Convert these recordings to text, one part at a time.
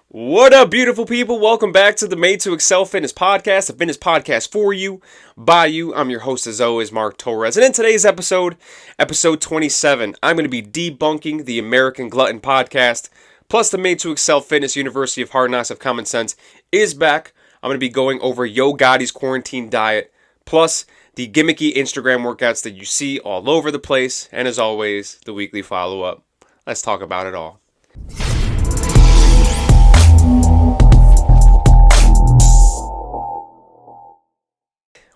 What up, beautiful people? Welcome back to the Made to Excel Fitness Podcast, a fitness podcast for you, by you. I'm your host, as always, Mark Torres. And in today's episode 27, I'm going to be debunking the American Glutton podcast. Plus, the Made to Excel Fitness University of Hard Knocks of Common Sense is back. I'm going to be going over Yo Gotti's quarantine diet, plus the gimmicky Instagram workouts that you see all over the place, and as always, the weekly follow-up. Let's talk about it all.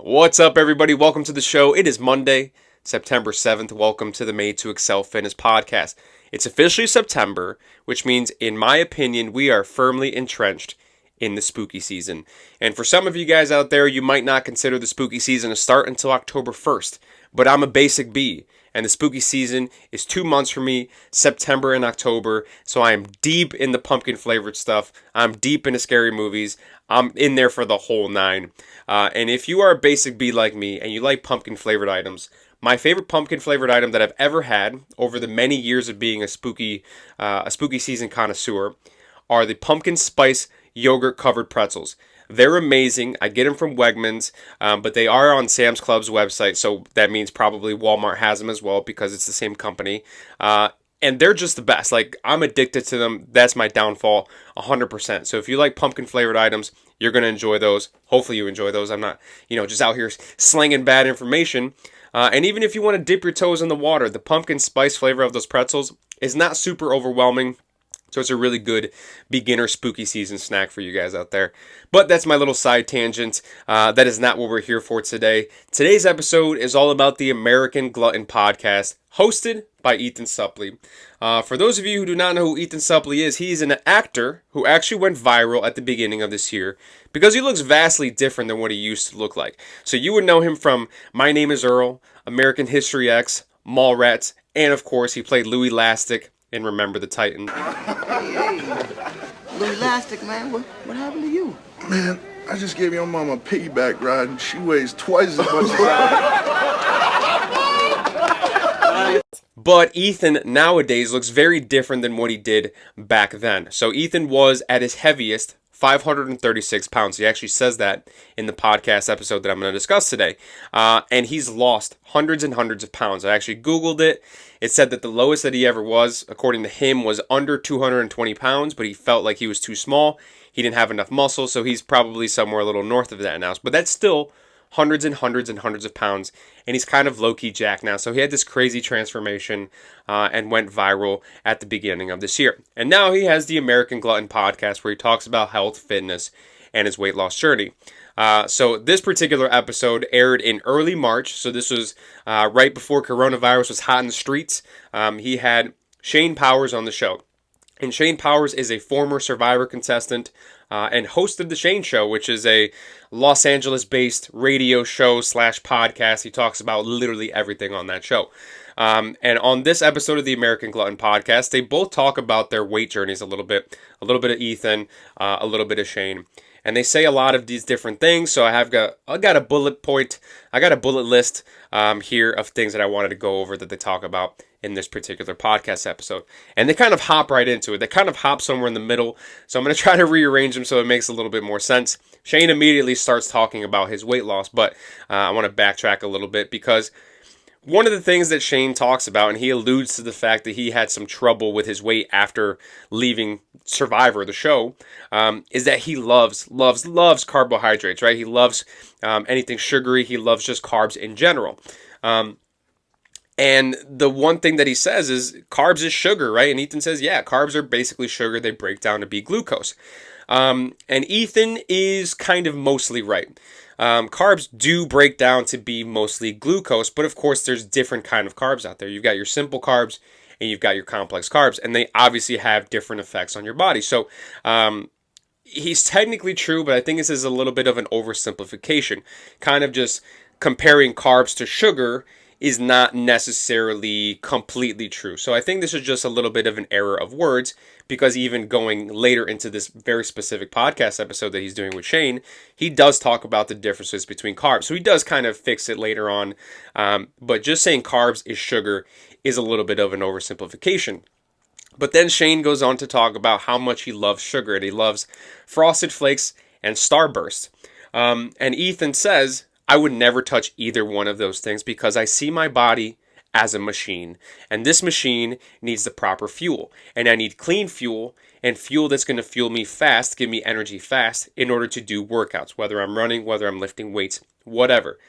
What's up, everybody? Welcome to the show. It is Monday, September 7th. Welcome to the Made to Excel Fitness podcast. It's officially September, which means, in my opinion, we are firmly entrenched in the spooky season. And for some of you guys out there, you might not consider the spooky season to start until October 1st, but I'm a basic B. And the spooky season is 2 months for me, September and October. So I am deep in the pumpkin flavored stuff. I'm deep into scary movies. I'm in there for the whole nine. And if you are a basic B like me and you like pumpkin flavored items, my favorite pumpkin flavored item that I've ever had over the many years of being a spooky season connoisseur are the pumpkin spice yogurt covered pretzels. They're amazing. I get them from Wegmans, but they are on Sam's Club's website, so that means probably Walmart has them as well because it's the same company. And they're just the best. Like, I'm addicted to them. That's my downfall, 100%. So if you like pumpkin-flavored items, you're going to enjoy those. Hopefully you enjoy those. I'm not, just out here slinging bad information. And even if you want to dip your toes in the water, the pumpkin spice flavor of those pretzels is not super overwhelming. So it's a really good beginner spooky season snack for you guys out there. But that's my little side tangent. That is not what we're here for today. Today's episode is all about the American Glutton podcast, hosted by Ethan Suplee. For those of you who do not know who Ethan Suplee is, he's an actor who actually went viral at the beginning of this year because he looks vastly different than what he used to look like. So you would know him from My Name is Earl, American History X, Mallrats, and of course he played Louis Lastic in Remember the Titans. Hey, Louis Lastic, man, what happened to you? Man, I just gave your mama a piggyback ride and she weighs twice as much as I. But Ethan nowadays looks very different than what he did back then. So Ethan was at his heaviest 536 pounds. He actually says that in the podcast episode that I'm going to discuss today. And he's lost hundreds and hundreds of pounds. I actually Googled it. It said that the lowest that he ever was, according to him, was under 220 pounds, but he felt like he was too small. He didn't have enough muscle, so he's probably somewhere a little north of that now. But that's still hundreds and hundreds and hundreds of pounds, and he's kind of low-key jacked now. So he had this crazy transformation and went viral at the beginning of this year. And now he has the American Glutton podcast where he talks about health, fitness, and his weight loss journey. So this particular episode aired in early March. So this was right before coronavirus was hot in the streets. He had Shane Powers on the show. And Shane Powers is a former Survivor contestant and host of The Shane Show, which is a Los Angeles-based radio show / podcast. He talks about literally everything on that show. And on this episode of the American Glutton podcast, they both talk about their weight journeys a little bit of Ethan, a little bit of Shane. And they say a lot of these different things. So I got a bullet list here of things that I wanted to go over that they talk about in this particular podcast episode. And they kind of hop right into it. They kind of hop somewhere in the middle. So I'm going to try to rearrange them so it makes a little bit more sense. Shane immediately starts talking about his weight loss, but I want to backtrack a little bit because one of the things that Shane talks about, and he alludes to the fact that he had some trouble with his weight after leaving Survivor, the show, is that he loves carbohydrates, right? He loves anything sugary. He loves just carbs in general. And the one thing that he says is carbs is sugar, right? And Ethan says, yeah, carbs are basically sugar. They break down to be glucose. And Ethan is kind of mostly right. Carbs do break down to be mostly glucose, but of course there's different kind of carbs out there. You've got your simple carbs and you've got your complex carbs, and they obviously have different effects on your body. So he's technically true, but I think this is a little bit of an oversimplification. Kind of just comparing carbs to sugar is not necessarily completely true. So I think this is just a little bit of an error of words, because even going later into this very specific podcast episode that he's doing with Shane, he does talk about the differences between carbs. So he does kind of fix it later on. But just saying carbs is sugar is a little bit of an oversimplification. But then Shane goes on to talk about how much he loves sugar, and he loves Frosted Flakes and Starburst. And Ethan says, I would never touch either one of those things because I see my body as a machine. And this machine needs the proper fuel. And I need clean fuel and fuel that's going to fuel me fast, give me energy fast in order to do workouts, whether I'm running, whether I'm lifting weights, whatever.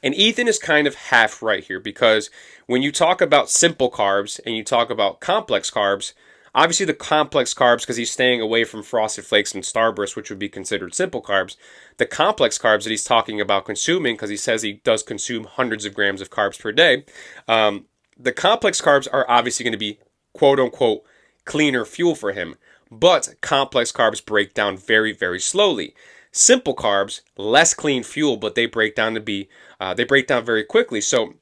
And Ethan is kind of half right here because when you talk about simple carbs and you talk about complex carbs, obviously the complex carbs, because he's staying away from Frosted Flakes and Starburst, which would be considered simple carbs, the complex carbs that he's talking about consuming, because he says he does consume hundreds of grams of carbs per day, the complex carbs are obviously going to be quote unquote cleaner fuel for him. But complex carbs break down very, very slowly. Simple carbs, less clean fuel, but they break down very quickly. So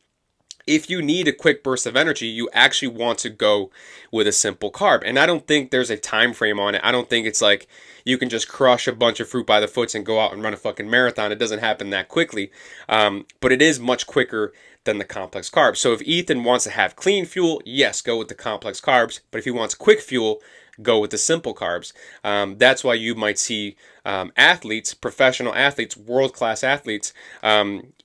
if you need a quick burst of energy, you actually want to go with a simple carb. And I don't think there's a time frame on it. I don't think it's like you can just crush a bunch of fruit by the foots and go out and run a fucking marathon. It doesn't happen that quickly. But it is much quicker than the complex carbs. So if Ethan wants to have clean fuel, yes, go with the complex carbs. But if he wants quick fuel, go with the simple carbs. That's why you might see athletes, professional athletes, world-class athletes,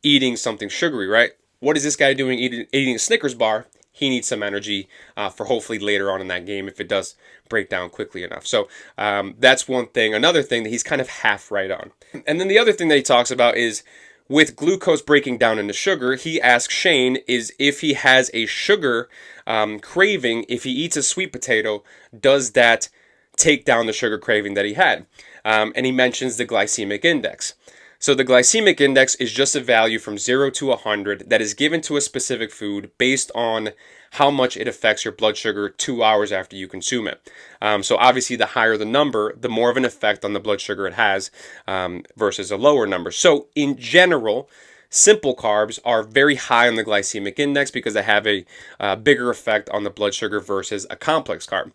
eating something sugary, right? What is this guy doing eating a Snickers bar? He needs some energy for hopefully later on in that game if it does break down quickly enough. So that's one thing. Another thing that he's kind of half right on. And then the other thing that he talks about is with glucose breaking down into sugar, he asks Shane is if he has a sugar craving, if he eats a sweet potato, does that take down the sugar craving that he had? And he mentions the glycemic index. So the glycemic index is just a value from 0 to 100 that is given to a specific food based on how much it affects your blood sugar 2 hours after you consume it. So obviously the higher the number, the more of an effect on the blood sugar it has versus a lower number. So in general, simple carbs are very high on the glycemic index because they have a bigger effect on the blood sugar versus a complex carb.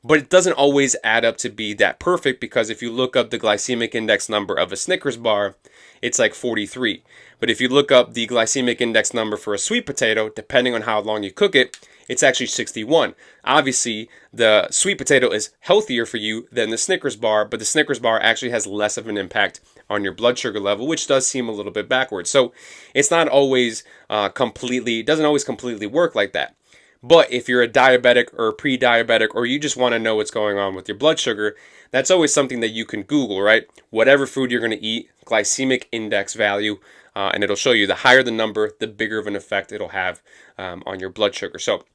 But it doesn't always add up to be that perfect because if you look up the glycemic index number of a Snickers bar, it's like 43. But if you look up the glycemic index number for a sweet potato, depending on how long you cook it, it's actually 61. Obviously, the sweet potato is healthier for you than the Snickers bar, but the Snickers bar actually has less of an impact on your blood sugar level, which does seem a little bit backwards. So it's not always it doesn't always completely work like that. But if you're a diabetic or a pre-diabetic or you just want to know what's going on with your blood sugar, that's always something that you can Google, right? Whatever food you're going to eat, glycemic index value, and it'll show you the higher the number, the bigger of an effect it'll have on your blood sugar. So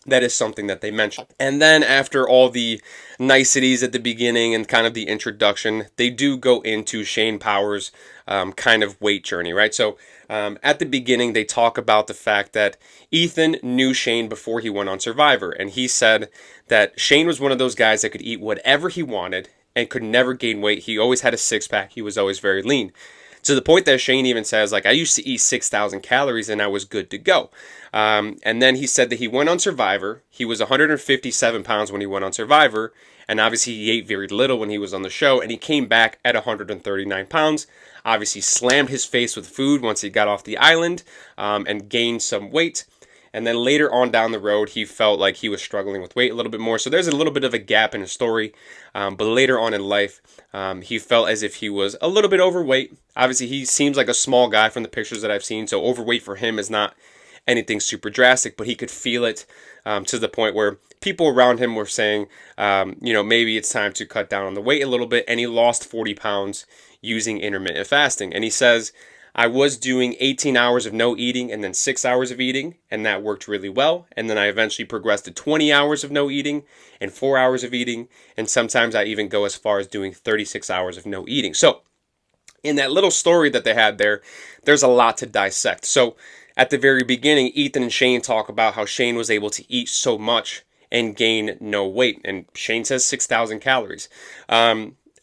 that is something that they mentioned. And then after all the niceties at the beginning and kind of the introduction, they do go into Shane Powers' kind of weight journey, right? So at the beginning, they talk about the fact that Ethan knew Shane before he went on Survivor. And he said that Shane was one of those guys that could eat whatever he wanted and could never gain weight. He always had a six-pack. He was always very lean. To the point that Shane even says, like, I used to eat 6,000 calories and I was good to go. And then he said that he went on Survivor. He was 157 pounds when he went on Survivor. And obviously he ate very little when he was on the show. And he came back at 139 pounds. Obviously slammed his face with food once he got off the island and gained some weight. And then later on down the road, he felt like he was struggling with weight a little bit more. So there's a little bit of a gap in his story. But later on in life, he felt as if he was a little bit overweight. Obviously, he seems like a small guy from the pictures that I've seen. So overweight for him is not anything super drastic. But he could feel it to the point where people around him were saying, maybe it's time to cut down on the weight a little bit. And he lost 40 pounds using intermittent fasting. And he says, I was doing 18 hours of no eating and then 6 hours of eating, and that worked really well. And then I eventually progressed to 20 hours of no eating and 4 hours of eating, and sometimes I even go as far as doing 36 hours of no eating. So in that little story that they had there, there's a lot to dissect. So at the very beginning, Ethan and Shane talk about how Shane was able to eat so much and gain no weight, and Shane says 6,000 calories.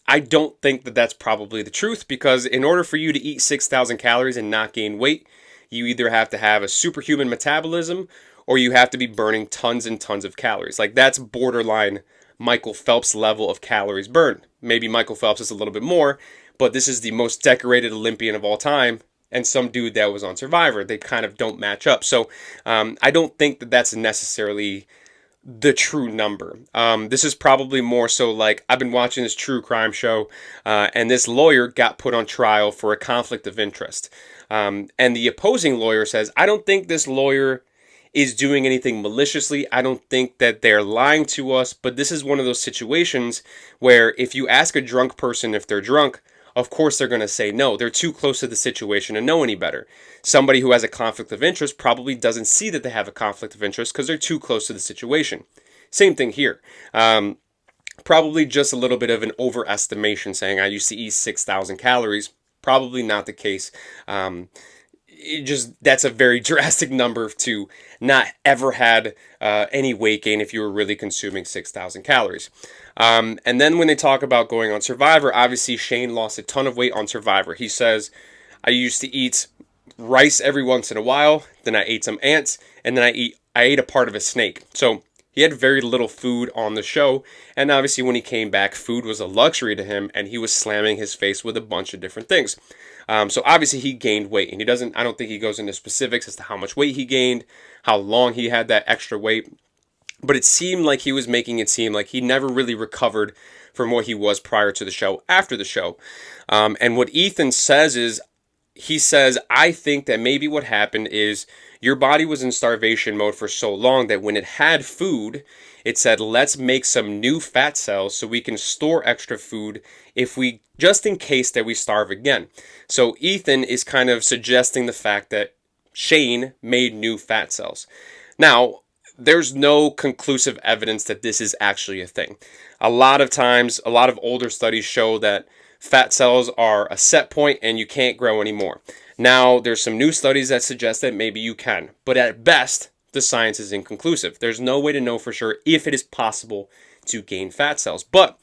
I don't think that that's probably the truth because in order for you to eat 6,000 calories and not gain weight, you either have to have a superhuman metabolism or you have to be burning tons and tons of calories. Like that's borderline Michael Phelps level of calories burned. Maybe Michael Phelps is a little bit more, but this is the most decorated Olympian of all time and some dude that was on Survivor. They kind of don't match up. So I don't think that that's necessarily the true number. This is probably more so like I've been watching this true crime show, and this lawyer got put on trial for a conflict of interest. And the opposing lawyer says, I don't think this lawyer is doing anything maliciously. I don't think that they're lying to us, but this is one of those situations where if you ask a drunk person if they're drunk, of course they're going to say no. They're too close to the situation to know any better. Somebody who has a conflict of interest probably doesn't see that they have a conflict of interest because they're too close to the situation. Same thing here. Probably just a little bit of an overestimation, saying I used to eat 6,000 calories. Probably not the case. That's a very drastic number to not ever had any weight gain if you were really consuming 6,000 calories. And then when they talk about going on Survivor, obviously Shane lost a ton of weight on Survivor. He says, I used to eat rice every once in a while, then I ate some ants, and then I ate a part of a snake. So he had very little food on the show, and obviously when he came back, food was a luxury to him, and he was slamming his face with a bunch of different things. So obviously he gained weight, and I don't think he goes into specifics as to how much weight he gained, how long he had that extra weight, but it seemed like he was making it seem like he never really recovered from what he was prior to the show, after the show. And what Ethan says is, he says, I think that maybe what happened is your body was in starvation mode for so long that when it had food, it said, let's make some new fat cells so we can store extra food just in case that we starve again. So Ethan is kind of suggesting the fact that Shane made new fat cells. Now, there's no conclusive evidence that this is actually a thing. A lot of times, a lot of older studies show that fat cells are a set point and you can't grow anymore. Now, there's some new studies that suggest that maybe you can, but at best, the science is inconclusive. There's no way to know for sure if it is possible to gain fat cells. But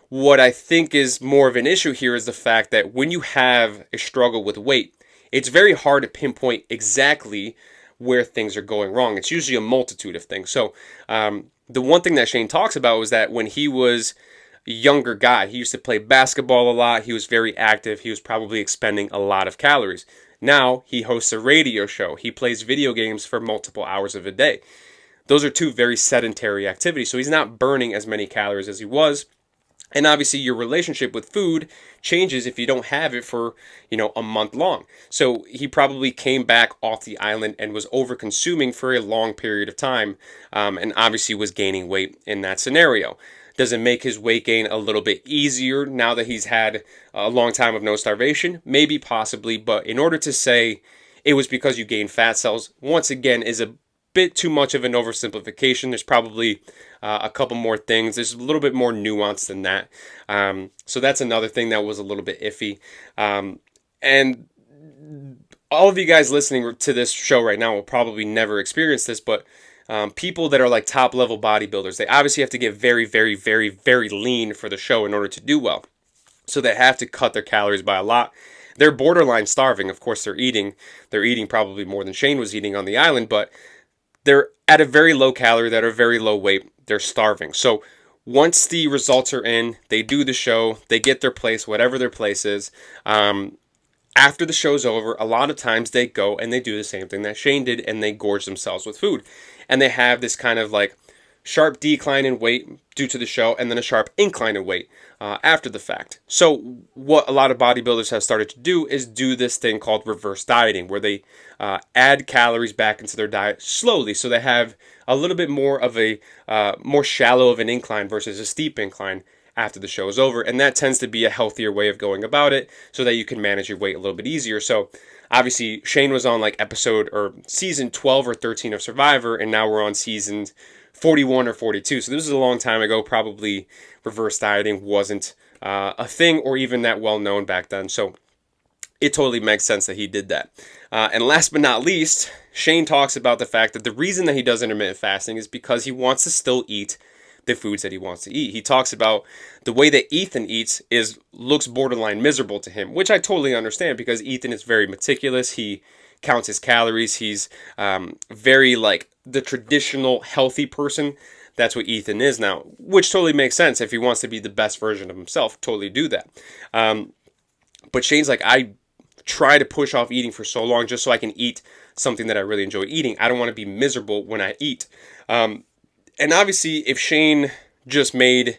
what I think is more of an issue here is the fact that when you have a struggle with weight, it's very hard to pinpoint exactly where things are going wrong. It's usually a multitude of things. So the one thing that Shane talks about was that when he was a younger guy, he used to play basketball a lot. He was very active. He was probably expending a lot of calories. Now he hosts a radio show. He plays video games for multiple hours of a day. Those are two very sedentary activities. So he's not burning as many calories as he was. And obviously your relationship with food changes if you don't have it for, a month long. So he probably came back off the island and was over consuming for a long period of time, and obviously was gaining weight in that scenario. Does it make his weight gain a little bit easier now that he's had a long time of no starvation? Maybe, possibly, but in order to say it was because you gained fat cells, once again, is a bit too much of an oversimplification. There's probably a couple more things. There's a little bit more nuance than that. So that's another thing that was a little bit iffy. And all of you guys listening to this show right now will probably never experience this, but people that are like top level bodybuilders, they obviously have to get very, very, very, very lean for the show in order to do well. So they have to cut their calories by a lot. They're borderline starving. Of course, they're eating probably more than Shane was eating on the island, but they're at a very low calorie, that are very low weight. They're starving. So once the results are in, they do the show, they get their place, whatever their place is. After the show's over, a lot of times they go and they do the same thing that Shane did, and they gorge themselves with food. And they have this kind of like sharp decline in weight due to the show, and then a sharp incline in weight after the fact. So what a lot of bodybuilders have started to do is do this thing called reverse dieting, where they add calories back into their diet slowly, so they have a little bit more of a more shallow of an incline versus a steep incline after the show is over. And that tends to be a healthier way of going about it, so that you can manage your weight a little bit easier. So obviously Shane was on like episode or season 12 or 13 of Survivor, and now we're on season 41 or 42. So this is a long time ago. Probably reverse dieting wasn't a thing or even that well known back then. So it totally makes sense that he did that. And last but not least, Shane talks about the fact that the reason that he does intermittent fasting is because he wants to still eat the foods that he wants to eat. He talks about the way that Ethan eats looks borderline miserable to him, which I totally understand, because Ethan is very meticulous. He counts his calories. He's very like the traditional healthy person. That's what Ethan is now, which totally makes sense. If he wants to be the best version of himself, totally do that. But Shane's like, I try to push off eating for so long just so I can eat something that I really enjoy eating. I don't want to be miserable when I eat. And obviously, if Shane just made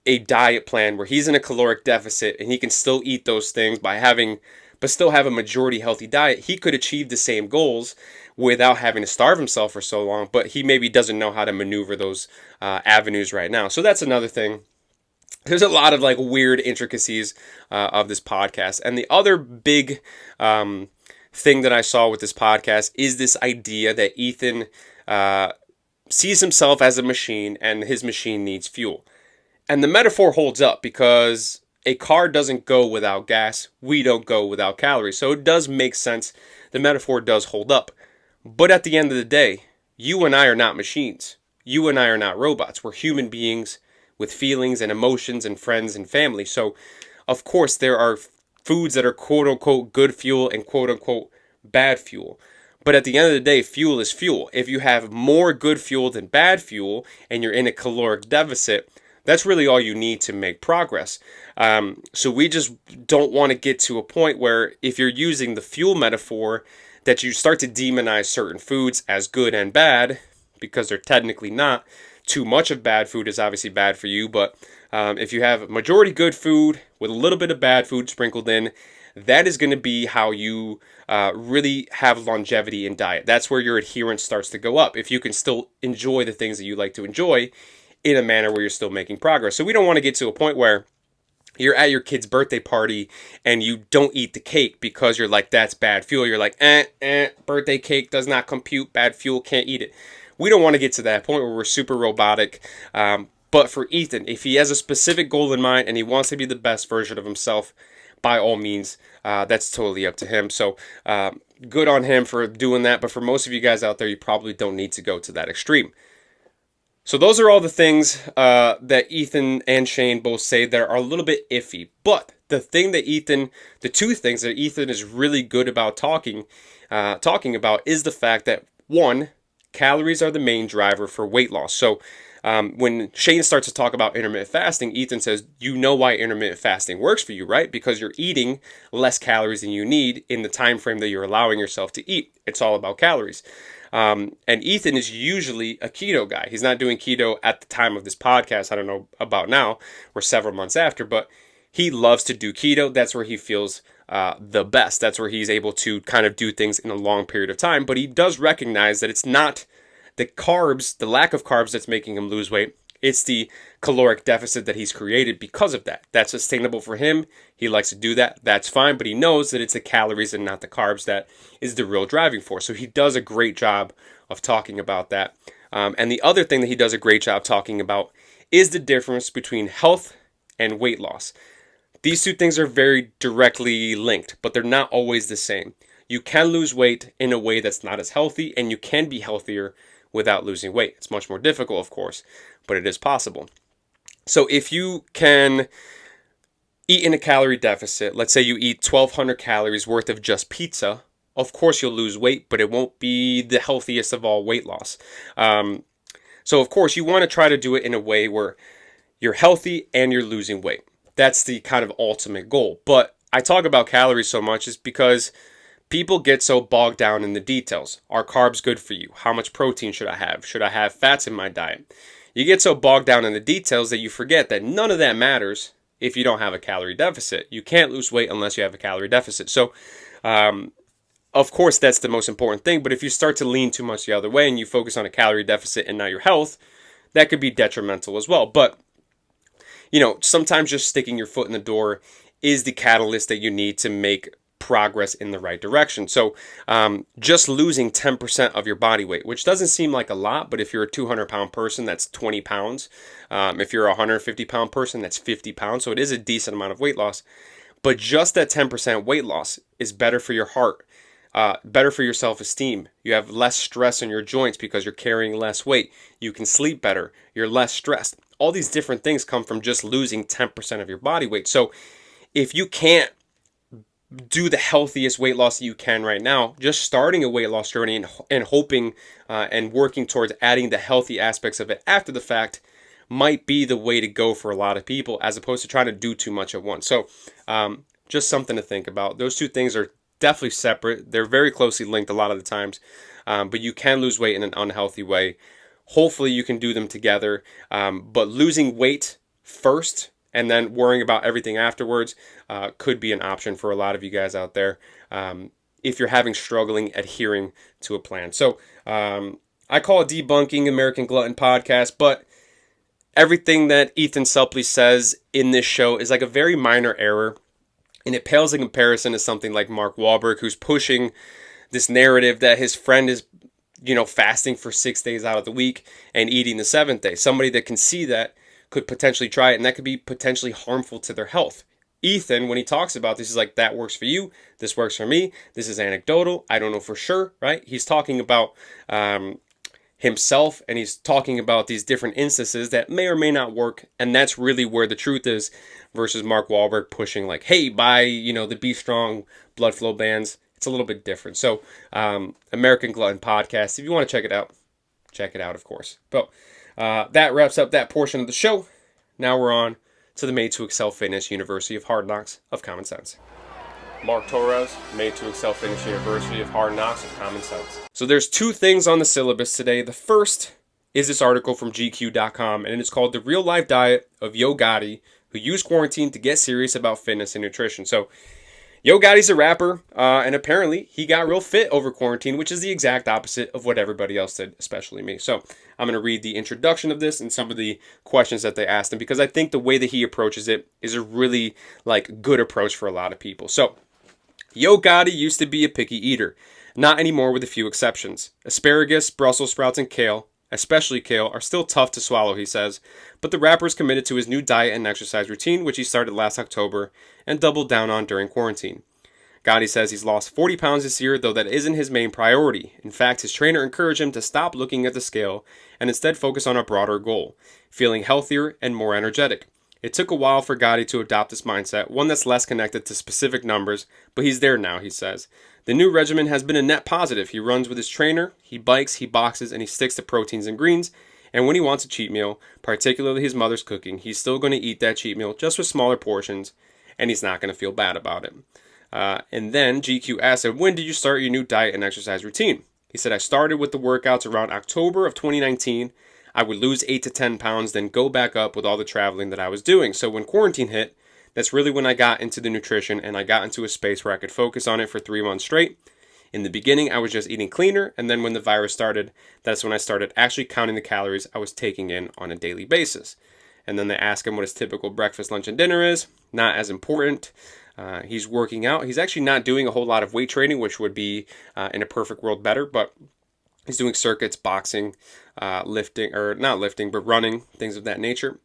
a diet plan where he's in a caloric deficit and he can still eat those things but still have a majority healthy diet, he could achieve the same goals without having to starve himself for so long. But he maybe doesn't know how to maneuver those avenues right now. So that's another thing. There's a lot of like weird intricacies of this podcast. And the other big thing that I saw with this podcast is this idea that Ethan sees himself as a machine and his machine needs fuel. And the metaphor holds up because a car doesn't go without gas. We don't go without calories. So it does make sense. The metaphor does hold up. But at the end of the day, you and I are not machines. You and I are not robots. We're human beings with feelings and emotions and friends and family. So, of course, there are foods that are quote-unquote good fuel and quote-unquote bad fuel. But at the end of the day, fuel is fuel. If you have more good fuel than bad fuel and you're in a caloric deficit, that's really all you need to make progress. So we just don't want to get to a point where if you're using the fuel metaphor, that you start to demonize certain foods as good and bad, because they're technically not. Too much of bad food is obviously bad for you, but if you have majority good food with a little bit of bad food sprinkled in, that is going to be how you really have longevity in diet. That's where your adherence starts to go up. If you can still enjoy the things that you like to enjoy in a manner where you're still making progress. So we don't want to get to a point where you're at your kid's birthday party and you don't eat the cake because you're like, that's bad fuel. You're like, birthday cake does not compute, bad fuel, can't eat it. We don't want to get to that point where we're super robotic. But for Ethan, if he has a specific goal in mind and he wants to be the best version of himself, by all means, that's totally up to him. So good on him for doing that. But for most of you guys out there, you probably don't need to go to that extreme. So those are all the things that Ethan and Shane both say that are a little bit iffy. But the two things that Ethan is really good about talking about is the fact that, one, calories are the main driver for weight loss. So when Shane starts to talk about intermittent fasting, Ethan says, you know why intermittent fasting works for you, right? Because you're eating less calories than you need in the time frame that you're allowing yourself to eat. It's all about calories. And Ethan is usually a keto guy. He's not doing keto at the time of this podcast. I don't know about now. We're several months after, but he loves to do keto. That's where he feels the best. That's where he's able to kind of do things in a long period of time. But he does recognize that it's not the carbs, the lack of carbs that's making him lose weight. It's the caloric deficit that he's created because of that. That's sustainable for him. He likes to do that. That's fine. But he knows that it's the calories and not the carbs that is the real driving force. So he does a great job of talking about that. And the other thing that he does a great job talking about is the difference between health and weight loss. These two things are very directly linked, but they're not always the same. You can lose weight in a way that's not as healthy, and you can be healthier without losing weight. It's much more difficult, of course, but it is possible. So if you can eat in a calorie deficit, let's say you eat 1,200 calories worth of just pizza, of course you'll lose weight, but it won't be the healthiest of all weight loss. So of course you want to try to do it in a way where you're healthy and you're losing weight. That's the kind of ultimate goal. But I talk about calories so much is because people get so bogged down in the details. Are carbs good for you? How much protein should I have? Should I have fats in my diet? You get so bogged down in the details that you forget that none of that matters if you don't have a calorie deficit. You can't lose weight unless you have a calorie deficit. So, of course, that's the most important thing. But if you start to lean too much the other way and you focus on a calorie deficit and not your health, that could be detrimental as well. But, sometimes just sticking your foot in the door is the catalyst that you need to make progress in the right direction. So just losing 10% of your body weight, which doesn't seem like a lot, but if you're a 200-pound person, that's 20 pounds. If you're a 150-pound person, that's 50 pounds. So it is a decent amount of weight loss. But just that 10% weight loss is better for your heart, better for your self-esteem. You have less stress in your joints because you're carrying less weight. You can sleep better. You're less stressed. All these different things come from just losing 10% of your body weight. So if you can't do the healthiest weight loss that you can right now, just starting a weight loss journey and hoping and working towards adding the healthy aspects of it after the fact might be the way to go for a lot of people, as opposed to trying to do too much at once. So just something to think about. Those two things are definitely separate. They're very closely linked a lot of the times, but you can lose weight in an unhealthy way. hopefully you can do them together. But losing weight first and then worrying about everything afterwards could be an option for a lot of you guys out there if you're struggling adhering to a plan. So I call it Debunking American Glutton Podcast, but everything that Ethan Suplee says in this show is like a very minor error, and it pales in comparison to something like Mark Wahlberg, who's pushing this narrative that his friend is, fasting for 6 days out of the week and eating the seventh day. Somebody that can see that could potentially try it, and that could be potentially harmful to their health. Ethan, when he talks about this, is like, that works for you, this works for me, this is anecdotal, I don't know for sure, right? He's talking about himself, and he's talking about these different instances that may or may not work, and that's really where the truth is, versus Mark Wahlberg pushing like, hey, buy, the Be Strong blood flow bands. It's a little bit different. So, American Glutton Podcast, if you want to check it out, of course. But that wraps up that portion of the show. Now we're on to the Made to Excel Fitness University of Hard Knocks of Common Sense. Mark Torres, Made to Excel Fitness University of Hard Knocks of Common Sense. So there's 2 things on the syllabus today. The first is this article from GQ.com, and it's called The Real Life Diet of Yo Gotti, who used quarantine to get serious about fitness and nutrition. So Yo Gotti's a rapper, and apparently he got real fit over quarantine, which is the exact opposite of what everybody else did, especially me. So I'm going to read the introduction of this and some of the questions that they asked him, because I think the way that he approaches it is a really good approach for a lot of people. So Yo Gotti used to be a picky eater, not anymore with a few exceptions. Asparagus, Brussels sprouts, and kale, especially kale, are still tough to swallow, he says, but the rapper is committed to his new diet and exercise routine, which he started last October and doubled down on during quarantine. Gotti says he's lost 40 pounds this year, though that isn't his main priority. In fact, his trainer encouraged him to stop looking at the scale and instead focus on a broader goal, feeling healthier and more energetic. It took a while for Gotti to adopt this mindset, one that's less connected to specific numbers, but he's there now, he says. The new regimen has been a net positive. He runs with his trainer, he bikes, he boxes, and he sticks to proteins and greens. And when he wants a cheat meal, particularly his mother's cooking, he's still going to eat that cheat meal, just with smaller portions, and he's not going to feel bad about it. And then GQ asked him, when did you start your new diet and exercise routine? He said, I started with the workouts around October of 2019. I would lose 8 to 10 pounds, then go back up with all the traveling that I was doing. So when quarantine hit, that's really when I got into the nutrition, and I got into a space where I could focus on it for 3 months straight. In the beginning, I was just eating cleaner, and then when the virus started, that's when I started actually counting the calories I was taking in on a daily basis. And then they ask him what his typical breakfast, lunch, and dinner is. Not as important. He's working out. He's actually not doing a whole lot of weight training, which would be, in a perfect world, better, but he's doing circuits, boxing, lifting, or not lifting, but running, things of that nature.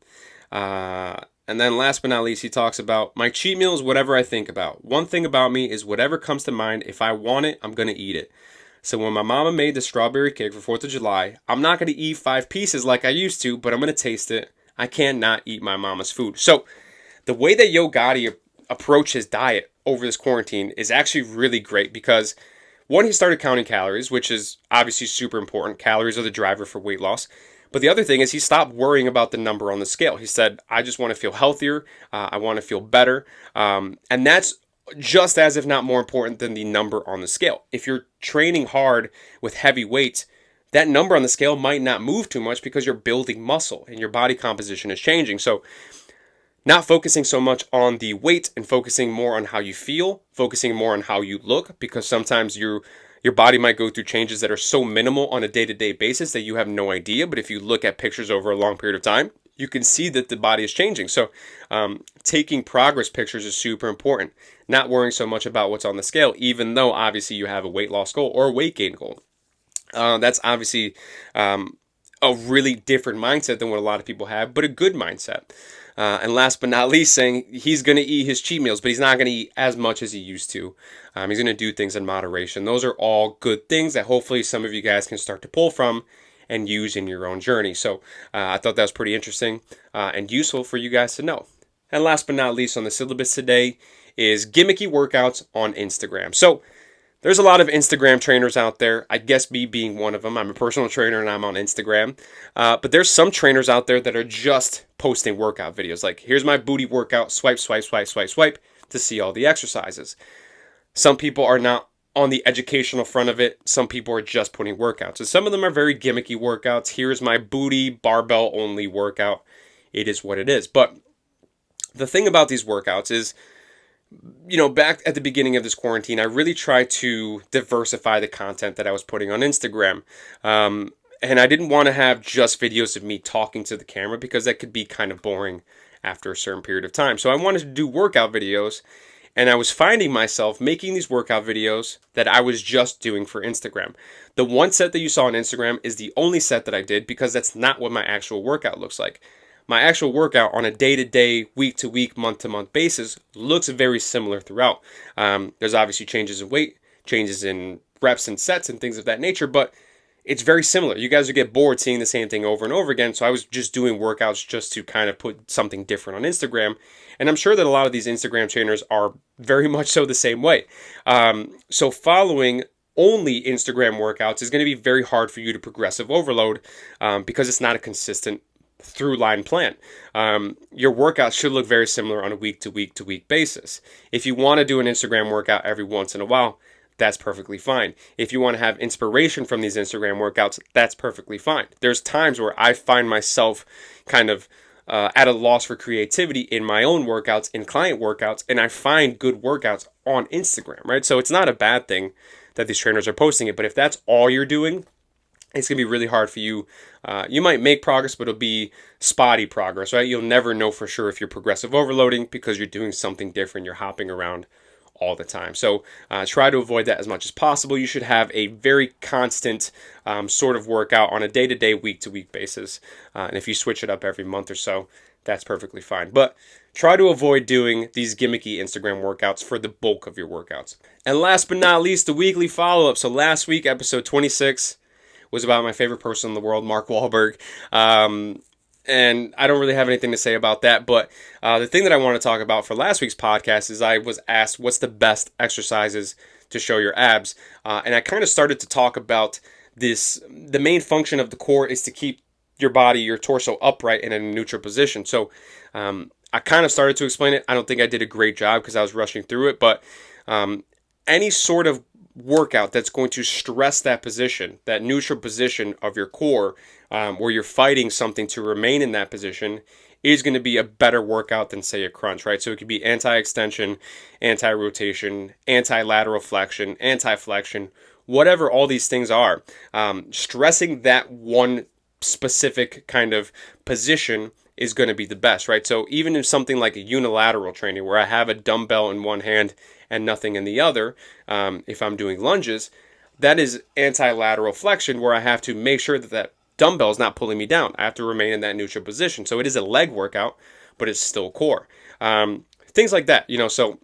And then last but not least, he talks about, my cheat meal is whatever I think about. One thing about me is whatever comes to mind, if I want it, I'm going to eat it. So when my mama made the strawberry cake for 4th of July, I'm not going to eat 5 pieces like I used to, but I'm going to taste it. I can't not eat my mama's food. So the way that Yo Gotti approached his diet over this quarantine is actually really great, because one, he started counting calories, which is obviously super important. Calories are the driver for weight loss. But the other thing is he stopped worrying about the number on the scale. He said, I just want to feel healthier. I want to feel better. And that's just as, if not more important than the number on the scale. If you're training hard with heavy weights, that number on the scale might not move too much because you're building muscle and your body composition is changing. So not focusing so much on the weight and focusing more on how you feel, focusing more on how you look, because sometimes your body might go through changes that are so minimal on a day-to-day basis that you have no idea. But if you look at pictures over a long period of time, you can see that the body is changing. So taking progress pictures is super important. Not worrying so much about what's on the scale, even though obviously you have a weight loss goal or a weight gain goal. That's obviously a really different mindset than what a lot of people have, but a good mindset. And last but not least, saying he's going to eat his cheat meals, but he's not going to eat as much as he used to. He's going to do things in moderation. Those are all good things that hopefully some of you guys can start to pull from and use in your own journey. So I thought that was pretty interesting and useful for you guys to know. And last but not least on the syllabus today is gimmicky workouts on Instagram. So there's a lot of Instagram trainers out there. I guess me being one of them. I'm a personal trainer and I'm on Instagram. But there's some trainers out there that are just posting workout videos. Like, here's my booty workout, swipe, swipe, swipe, swipe, swipe, to see all the exercises. Some people are not on the educational front of it, some people are just putting workouts. And some of them are very gimmicky workouts. Here's my booty barbell only workout. It is what it is. But the thing about these workouts is, back at the beginning of this quarantine, I really tried to diversify the content that I was putting on Instagram. And I didn't want to have just videos of me talking to the camera because that could be kind of boring after a certain period of time. So I wanted to do workout videos, and I was finding myself making these workout videos that I was just doing for Instagram. The one set that you saw on Instagram is the only set that I did because that's not what my actual workout looks like. My actual workout on a day-to-day, week-to-week, month-to-month basis looks very similar throughout. There's obviously changes in weight, changes in reps and sets and things of that nature, but it's very similar. You guys would get bored seeing the same thing over and over again, so I was just doing workouts just to kind of put something different on Instagram, and I'm sure that a lot of these Instagram trainers are very much so the same way. So following only Instagram workouts is going to be very hard for you to progressive overload because it's not a consistent through line plan. Your workouts should look very similar on a week to week basis. If you want to do an Instagram workout every once in a while, that's perfectly fine. If you want to have inspiration from these Instagram workouts, that's perfectly fine. There's times where I find myself kind of at a loss for creativity in my own workouts, in client workouts, and I find good workouts on Instagram, right? So it's not a bad thing that these trainers are posting it, but if that's all you're doing, it's going to be really hard for you. You might make progress, but it'll be spotty progress, right? You'll never know for sure if you're progressive overloading because you're doing something different. You're hopping around all the time. So try to avoid that as much as possible. You should have a very constant sort of workout on a day-to-day, week-to-week basis. And if you switch it up every month or so, that's perfectly fine. But try to avoid doing these gimmicky Instagram workouts for the bulk of your workouts. And last but not least, the weekly follow-up. So last week, episode 26, was about my favorite person in the world, Mark Wahlberg. And I don't really have anything to say about that. But the thing that I want to talk about for last week's podcast is I was asked what's the best exercises to show your abs. And I kind of started to talk about this. The main function of the core is to keep your body, your torso upright and in a neutral position. So I kind of started to explain it. I don't think I did a great job because I was rushing through it. But any sort of workout that's going to stress that position, that neutral position of your core, where you're fighting something to remain in that position, is going to be a better workout than, say, a crunch, right? So it could be anti-extension, anti-rotation, anti-lateral flexion, anti-flexion, whatever all these things are. Stressing that one specific kind of position is going to be the best, right? So even in something like a unilateral training where I have a dumbbell in one hand and nothing in the other, if I'm doing lunges, that is anti-lateral flexion where I have to make sure that that dumbbell is not pulling me down. I have to remain in that neutral position. So it is a leg workout, but it's still core. Things like that, so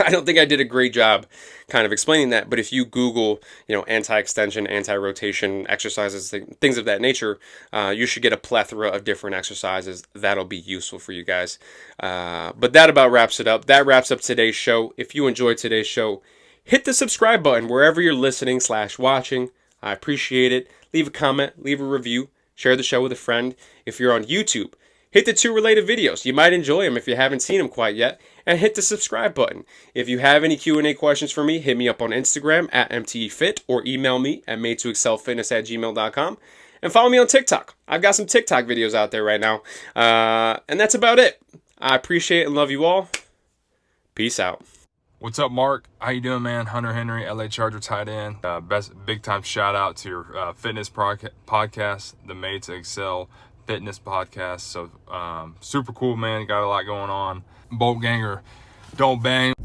I don't think I did a great job kind of explaining that, but if you Google, anti-extension, anti-rotation exercises, things of that nature, you should get a plethora of different exercises. That'll be useful for you guys. But that about wraps it up. That wraps up today's show. If you enjoyed today's show, hit the subscribe button wherever you're listening/watching. I appreciate it. Leave a comment, leave a review, share the show with a friend. If you're on YouTube, hit the 2 related videos. You might enjoy them if you haven't seen them quite yet. And hit the subscribe button. If you have any Q&A questions for me, hit me up on Instagram at MTEFit or email me at made2excelfitness@gmail.com. And follow me on TikTok. I've got some TikTok videos out there right now. And that's about it. I appreciate and love you all. Peace out. What's up, Mark? How you doing, man? Hunter Henry, LA Charger tight end. Best big time shout out to your fitness podcast, the Made to Excel Fitness podcast. So super cool, man. Got a lot going on. Bolt ganger, don't bang.